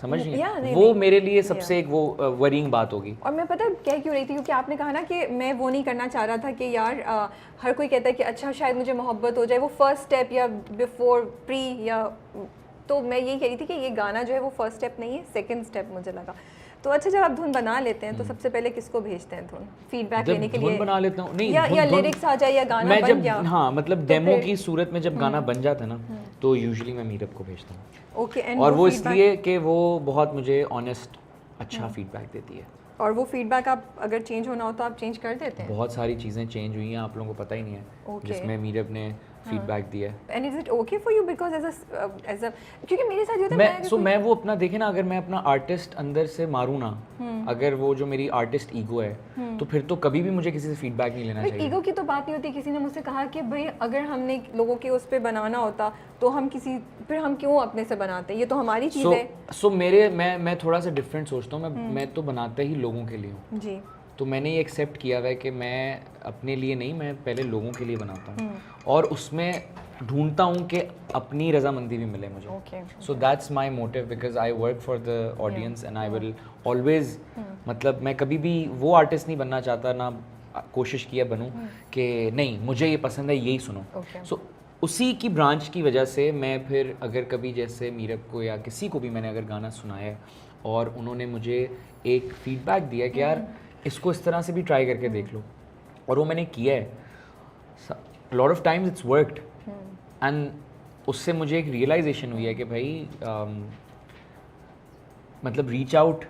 समझ रही या, हैं? नहीं, वो नहीं। मेरे लिए सबसे एक वो वरीइंग बात होगी। और मैं पता कह क्यों रही थी, क्योंकि आपने कहा ना कि मैं वो नहीं करना चाह रहा था कि यार हर कोई कहता है कि अच्छा शायद मुझे मोहब्बत हो जाए, वो फर्स्ट स्टेप या बिफोर प्री या, तो मैं यही कह रही थी कि ये गाना जो है वो फर्स्ट स्टेप नहीं है, सेकंड स्टेप मुझे लगा। तो अच्छा, जब आप धुन बना लेते हैं तो सबसे पहले किसको भेजते हैं धुन, फीडबैक जब लेने के धुन लिए? बना लेता हूँ, नहीं या धुन लिरिक्स आ जाए या गाना मैं बन जब गया? हाँ मतलब तो डेमो फिर- की सूरत में जब गाना बन जाता है ना, तो यूजुअली मैं मीरब को भेजता हूँ। ओके, एंड और वो feedback- इसलिए कि वो बहुत मुझे ऑनेस्ट अच्छा फीडबैक देती है। और वो फीडबैक आप अगर चेंज होना हो तो आप चेंज कर देते हैं? बहुत सारी चीज़ें चेंज हुई हैं, आप लोगों को पता ही नहीं है, Okay. जिसमें मीरब ने फीडबैक दिया है। And is it okay for you because as a क्योंकि मेरे साथ ये होता है, मैं मैं वो अपना देखे ना, अगर मैं अपना आर्टिस्ट अंदर से मारूँ ना, अगर वो जो मेरी आर्टिस्ट ईगो है, तो फिर तो कभी भी मुझे किसी से फीडबैक नहीं लेना चाहिए। ईगो की तो बात नहीं होती। किसी ने मुझसे कहा कि भाई अगर हमने लोगों के उस पे बनाना होता तो हम फिर हम क्यों अपने से बनाते, ये तो हमारी चीज़ है। सो मैं थोड़ा सा डिफरेंट सोचता हूँ। मैं तो बनाता ही लोगों के लिए हूँ। जी। तो मैंने ये एक्सेप्ट किया हुआ है कि मैं अपने लिए नहीं, मैं पहले लोगों के लिए बनाता हूँ, और उसमें ढूंढता हूँ कि अपनी रजामंदी भी मिले मुझे। Okay. So that's my motive, because I work for the audience and I will always, मतलब मैं कभी भी वो आर्टिस्ट नहीं बनना चाहता, ना कोशिश किया बनूँ कि नहीं मुझे ये पसंद है यही सुनो। Okay. सो उसी की ब्रांच की वजह से मैं फिर अगर कभी जैसे मीरब को या किसी को भी मैंने अगर गाना सुनाया है और उन्होंने मुझे एक फीडबैक दिया कि यार इसको इस तरह से भी ट्राई करके देख लो, और वो मैंने किया है, lot of times it's worked, and उससे मुझे एक रियलाइजेशन हुई है कि भाई मतलब रीच आउट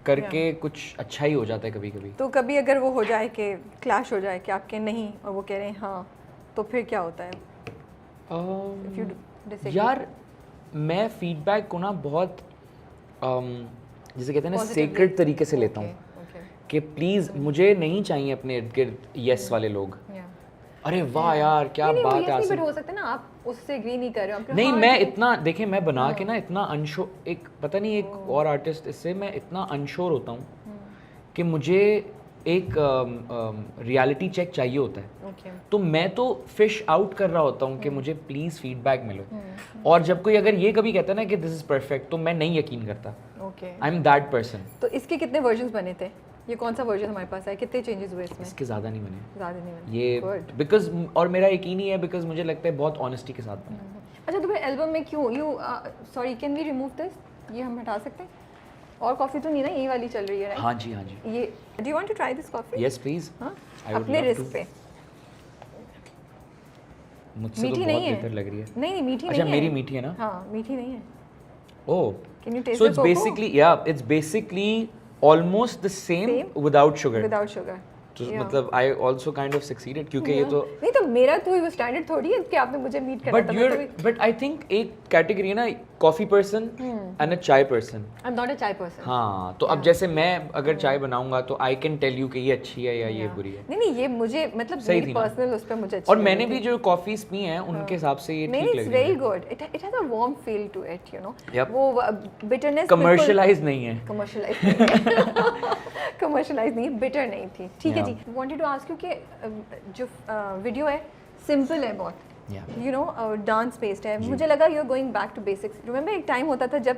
करके कुछ अच्छा ही हो जाता है कभी कभी। तो कभी अगर वो हो जाए कि क्लैश हो जाए कि आपके नहीं और वो कह रहे हैं हाँ, तो फिर क्या होता है? If you disagree? यार मैं फीडबैक को ना बहुत जिसे कहते हैं ना Positively. सेक्रेड तरीके से लेता हूँ Okay, okay. कि प्लीज़ मुझे नहीं चाहिए अपने इर्द गिर्द यस वाले लोग। Yeah. अरे वाह यार क्या नहीं, बात वो है yes नहीं, आसिफ। but हो सकता है ना आप उससे एग्री नहीं कर रहे हो, आपके नहीं हाँ मैं ठीक है। इतना देखें, मैं बना के ना इतना अनश्योर, एक पता नहीं एक और आर्टिस्ट, इससे मैं इतना अनश्योर होता हूँ कि मुझे एक रियलिटी चेक चाहिए होता है। Okay. तो मैं तो फिश आउट कर रहा होता हूँ कि मुझे प्लीज़ फीडबैक मिलो, और जब कोई अगर ये कभी कहता है ना कि दिस इज़ परफेक्ट, तो मैं नहीं यकीन करता। Okay. I am that person. तो इसके कितने वर्जन्स बने थे? ये कौन सा वर्जन हमारे पास है? कितने चेंजेस हुए इसमें? इसके ज़्यादा नहीं बने ज़्यादा नहीं बने। ये, Good. बिकॉज, और मेरा यकीन ही है बिकॉज मुझे लगता है बहुत ऑनेस्टी के साथ बने। अच्छा, तो फिर एल्बम में क्यों sorry, can we remove this? ये हम हटा सकते हैं? और कॉफ़ी तो नहीं ना, यही वाली चल रही है, right? हाँ जी हाँ जी। ये do you want to try this coffee? Yes please, हाँ, I would अपने love रिस्क to. पे। मुझसे तो मीठी बहुत नहीं है? बेहतर लग रही है। नहीं, मीठी अच्छा नहीं है। मेरी मीठी है ना? हाँ, मीठी नहीं है। ओह, Can you taste so the it's cocoa? basically, yeah, it's basically almost the same without sugar. Without sugar. तो Yeah. मतलब I also kind of succeeded, क्योंकि ये तो नहीं, तो मेरा तो वो स्टैंडर्ड थोड़ी है कि आपने मुझे मीट करना था। but I think एक कैटेगरी है ना, कॉफी पर्सन एंड अ चाय person. I am not a चाय पर्सन। हाँ, तो अब जैसे मैं अगर चाय बनाऊंगा तो आई कैन टेल यू कि ये अच्छी है या ये बुरी है। नहीं, ये मुझे मतलब सही मेरी थी ना? पर्सनल उस पे मुझे अच्छी और लगी मैंने थी। भी जो कॉफीज पी हैं उनके हिसाब से ये नहीं, ठीक इट्स लग रही वेरी है। Good. It has a warm feel to it, you know. Yep. वो बिटरनेस कमर्शियलाइज नहीं है। कमर्शियलाइज नहीं, बिटर नहीं थी। ठीक है जी। वांटेड टू आस्क यू कि जो वीडियो है सिंपल है बहुत, यू नो, डांस बेस्ड है। मुझे लगा you are going back to basics. Remember एक टाइम होता था जब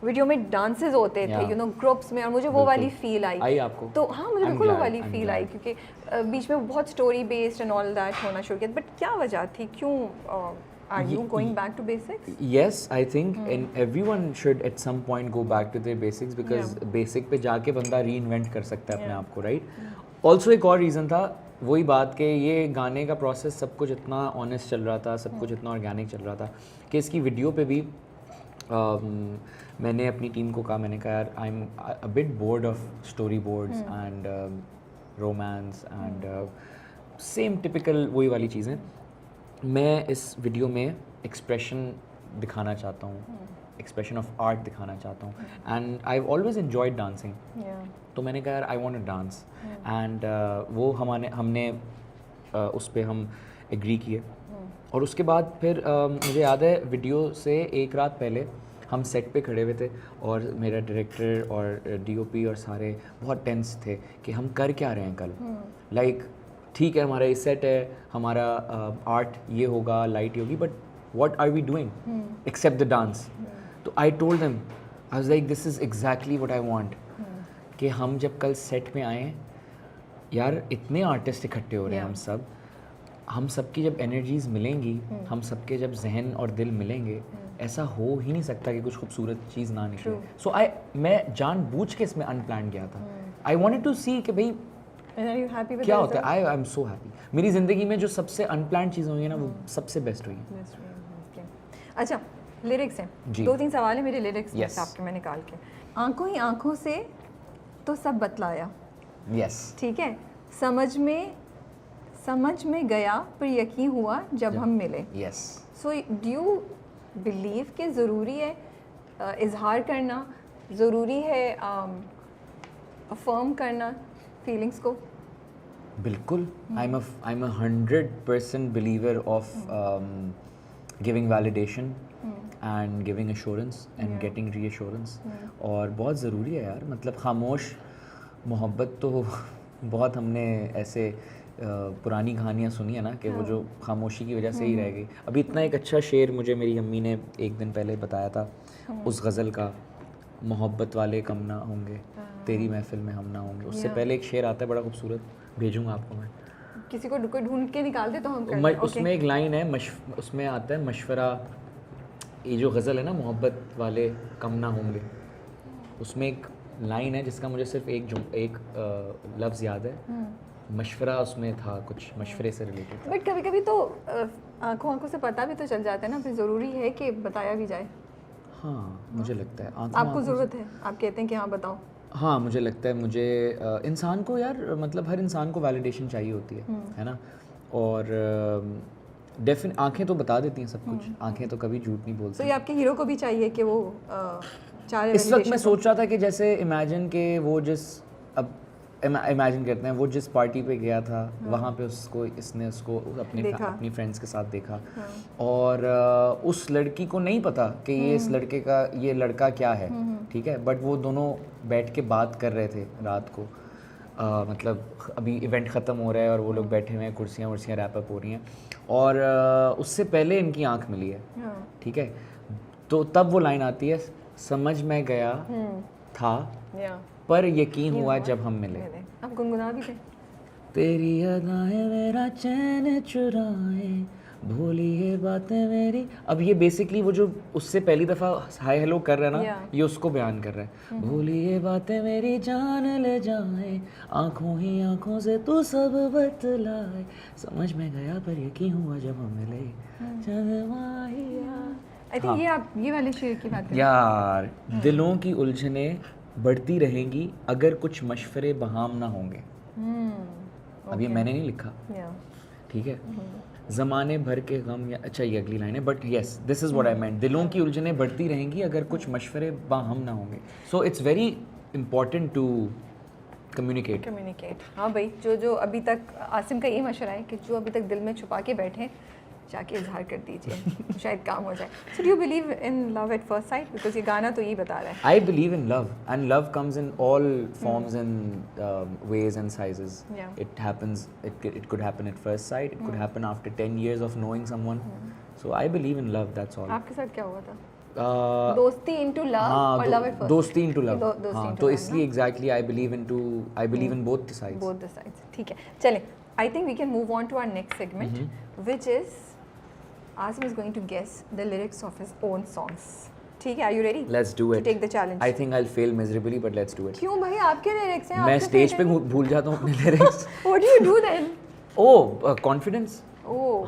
वीडियो में डांसेस होते थे, यू नो, ग्रुप्स में, और मुझे वो वाली फील आई आपको? तो हाँ, मुझे I'm बिल्कुल वो glad, वाली I'm फील glad. आई, क्योंकि बीच में बहुत story based and all that होना शुरू किया। बट क्या वजह थी, क्यों are you going back to basics? Yes, I think and everyone should at some point go back to their basics, because basic पे जाके बंदा reinvent कर सकता है अपने आप को, right? Also एक और रीज़न था, वही बात कि ये गाने का प्रोसेस सब कुछ इतना ऑनेस्ट चल रहा था, सब कुछ इतना ऑर्गेनिक चल रहा था कि इसकी वीडियो पे भी मैंने अपनी टीम को कहा, मैंने कहा यार I am a bit board of story boards and romance and same typical वही वाली चीज़ें। मैं इस वीडियो में एक्सप्रेशन दिखाना चाहता हूँ, एक्सप्रेशन ऑफ आर्ट दिखाना चाहता हूँ, and I always enjoyed dancing. तो मैंने कहा यार I want to dance, and वो हमने उस पर हम एग्री किए। और उसके बाद फिर मुझे याद है वीडियो से एक रात पहले हम सेट पे खड़े हुए थे, और मेरा डायरेक्टर और डीओपी और सारे बहुत टेंस थे कि हम कर क्या रहे हैं कल। लाइक ठीक है हमारा ये सेट है, हमारा आर्ट ये होगा, लाइट ये होगी, but what are we doing except the dance. तो I told them I was like this is exactly what I want, कि हम जब कल सेट में आए यार, इतने आर्टिस्ट इकट्ठे हो रहे हैं, हम सबकी जब एनर्जीज मिलेंगी, हम सबके जब जहन और दिल मिलेंगे, ऐसा हो ही नहीं सकता कि कुछ खूबसूरत चीज़ ना निकले। सो मैं जानबूझ के इसमें अनप्लान गया था। आई वांटेड टू सी कि भाई क्या होता है। I am so happy. मेरी ज़िंदगी में जो सबसे अनप्लान चीज़ें हुई हैं ना, वो सबसे बेस्ट हुई हैं। अच्छा, लिरिक्स हैं, 2-3 सवाल है मेरे लिरिक्स में आपके, मैं निकाल के। आंखों ही आंखों से तो सब बतलाया, ठीक है, समझ में गया पर यकीन हुआ जब हम मिले। सो डू यू बिलीव कि ज़रूरी है इजहार करना, ज़रूरी है अफर्म करना फीलिंग्स को? बिल्कुल। I am a 100% believer of giving validation and giving assurance and getting reassurance. और बहुत ज़रूरी है यार, मतलब खामोश मोहब्बत तो बहुत हमने ऐसे पुरानी कहानियाँ सुनी है ना, कि वो जो खामोशी की वजह से ही रह गई। अभी इतना एक अच्छा शेर मुझे मेरी अम्मी ने एक दिन पहले बताया था उस गज़ल का, मोहब्बत वाले कम ना होंगे, तेरी महफिल में हम ना होंगे। उससे पहले एक शेर आता है बड़ा खूबसूरत, भेजूँगा आपको मैं, किसी को ढूंढ के निकाल दे तो हम उसमें एक लाइन है, उसमें आता है मशवरा, ये जो गज़ल है ना मोहब्बत वाले कम ना होंगे, उसमें एक लाइन है जिसका मुझे सिर्फ एक लफ्ज़ याद है, मशवरा उसमें था, कुछ मशवरे से रिलेटेड था। बट कभी कभी तो आंखों से पता भी तो चल जाता है ना, फिर ज़रूरी है कि बताया भी जाए। हाँ, मुझे लगता है आपको ज़रूरत है, आप कहते हैं कि हाँ बताओ। हाँ, मुझे लगता है, मुझे इंसान को यार, मतलब हर इंसान को वैलिडेशन चाहिए होती है ना। और आंखें तो बता देती हैं सब कुछ, आंखें तो कभी झूठ नहीं बोलती। तो ये आपके हीरो को भी चाहिए कि वो इस वक्त मैं सोच रहा था कि जैसे इमेजिन के वो इमेजिन करते हैं वो जिस पार्टी पे गया था, वहाँ पे इसने उसको अपनी फ्रेंड्स के साथ देखा, और उस लड़की को नहीं पता कि ये लड़का क्या है, ठीक है, बट वो दोनों बैठ के बात कर रहे थे रात को। मतलब अभी इवेंट ख़त्म हो रहा है और वो लोग बैठे हुए हैं, कुर्सियाँ रैप अप हो रही हैं, और उससे पहले इनकी आंख मिली है, ठीक है। तो तब वो लाइन आती है, समझ में गया था पर यकीन हुआ जब हम मिले। आप गुनगुना भी थे। तेरी अदाएं मेरा चैन चुराए, भूली ये बातें मेरी। अब ये बेसिकली वो जो उससे पहली दफ़ा हाय हेलो कर रहा है ना, ये उसको बयान कर रहा है। भूली ये बातें मेरी जान ले जाए, आंखों ही आंखों से तू सब बतलाए, समझ में गया पर यकीन हुआ जब हम मिले। आई थिंक ये वाले शेर की बात है यार। दिलों की उलझने बढ़ती रहेंगी अगर कुछ मशवरे बहाम ना होंगे। अब ये मैंने नहीं लिखा, ठीक है, ज़माने भर के गम, या अच्छा ये अगली लाइन है, but yes this is what I meant, दिलों की उलझने बढ़ती रहेंगी अगर कुछ मशवरे बाहम ना होंगे। So it's very important to communicate. हाँ भाई, जो अभी तक आसिम का यही मशवरा है कि जो अभी तक दिल में छुपा के बैठे हैं, जाके इजहार कर दीजिए, शायद काम हो जाए। So do you believe in love at first sight? Because ये गाना तो यही बता रहा है। I believe in love, and love comes in all forms and ways and sizes. It happens, it could happen at first sight, it could happen after 10 years of knowing someone. So I believe in love, that's all. आपके साथ क्या हुआ था? दोस्ती into love और love at first? दोस्ती into love। हाँ, तो इसलिए exactly I believe in both the sides. Both the sides, ठीक है। चलें, I think we can move on to our next segment, which is Asim is going to guess the lyrics of his own songs. ठीक है, are you ready? Let's do it. To take the challenge. I think I'll fail miserably, but let's do it. क्यों भाई, आपके lyrics हैं? मैं stage पे भूल जाता हूँ अपने lyrics. What do you do then? Oh, confidence.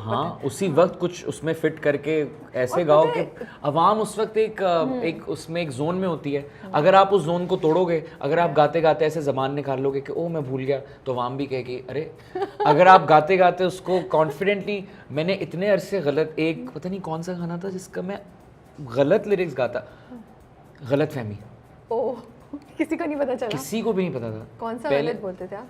हाँ, उसी वक्त कुछ उसमें फिट करके ऐसे गाओ कि अवाम उस वक्त एक उसमें एक जोन में होती है। अगर आप उस जोन को तोड़ोगे, अगर आप गाते गाते ऐसे ज़बान निकाल लोगे कि ओ मैं भूल गया, तो अवाम भी कहे कि अरे। अगर आप गाते गाते उसको कॉन्फिडेंटली, मैंने इतने अरसे गलत, एक पता नहीं कौन सा गाना था जिसका मैं गलत लिरिक्स गाता, गलत फहमी, किसी को नहीं पता चला? किसी को भी नहीं पता था। कौन सा गलत बोलते थे आप?